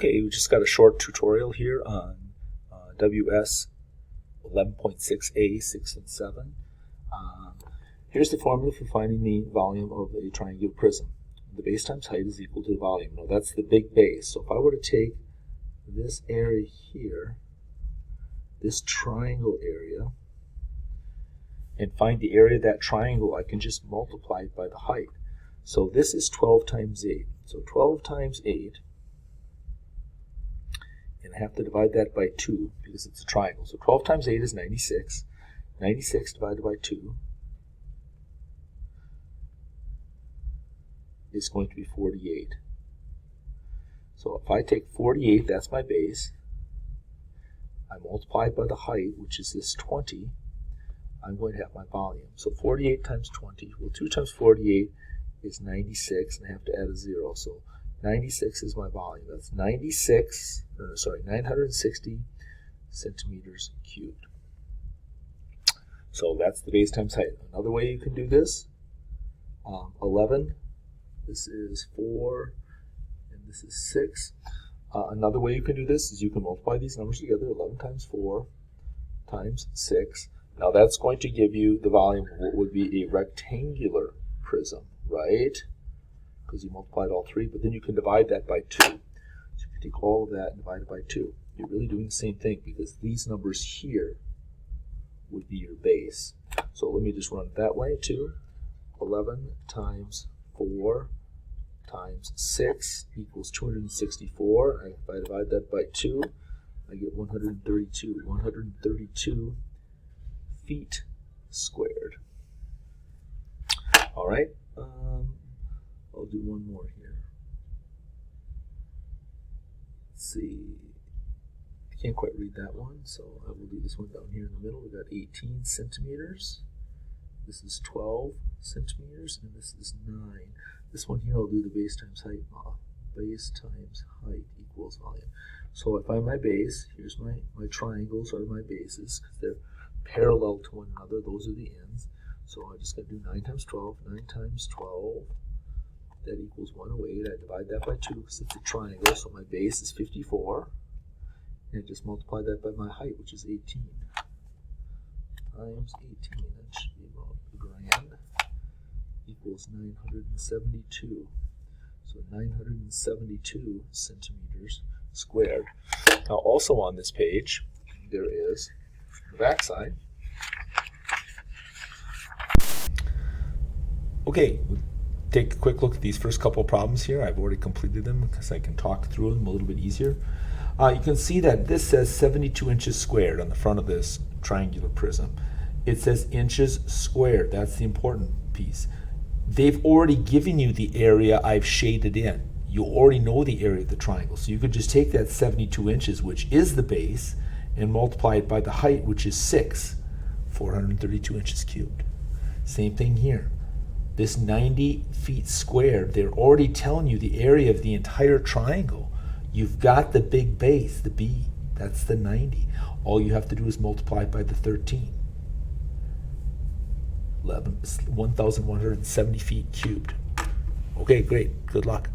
Okay, we just got a short tutorial here on WS 11.6A6 and 7. Here's the formula for finding the volume of a triangular prism. The base times height is equal to the volume. Now that's the big base. So if I were to take this area here, this triangle area, and find the area of that triangle, I can just multiply it by the height. So this is 12 times 8. So 12 times 8, and I have to divide that by 2 because it's a triangle. So 12 times 8 is 96. 96 divided by 2 is going to be 48. So if I take 48, that's my base, I multiply it by the height, which is this 20, I'm going to have my volume. So 48 times 20, well 2 times 48 is 96, and I have to add a 0. So 96 is my volume. That's 960 centimeters cubed. So that's the base times height. Another way you can do this, 11, this is 4, and this is 6. Another way you can do this is you can multiply these numbers together, 11 times 4 times 6. Now that's going to give you the volume of what would be a rectangular prism, right? Because you multiplied all 3, but then you can divide that by 2. So you can take all of that and divide it by 2. You're really doing the same thing because these numbers here would be your base. So let me just run it that way too. 11 times 4 times 6 equals 264. If I divide that by 2, I get 132. 132 feet squared. All right. I'll do one more here. Let's see. I can't quite read that one, so I will do this one down here in the middle. We've got 18 centimeters. This is 12 centimeters, and this is 9. This one here, I'll do the base times height. Base times height equals volume. So if I find my base, here's my triangles are my bases, because they're parallel to one another. Those are the ends. So I just got to do 9 times 12. 9 times 12. That equals 108. I divide that by 2 because it's a triangle. So my base is 54. And I just multiply that by my height, which is 18. Times 18. That should be about a grand. Equals 972. So 972 centimeters squared. Now also on this page, there is the backside. Okay, we'll take a quick look at these first couple of problems here. I've already completed them because I can talk through them a little bit easier. You can see that this says 72 inches squared on the front of this triangular prism. It says inches squared. That's the important piece. They've already given you the area I've shaded in. You already know the area of the triangle. So you could just take that 72 inches, which is the base, and multiply it by the height, which is 6, 432 inches cubed. Same thing here. This 90 feet squared, they're already telling you the area of the entire triangle. You've got the big base, the B, that's the 90. All you have to do is multiply it by the 13. 1,170 feet cubed. Okay, great. Good luck.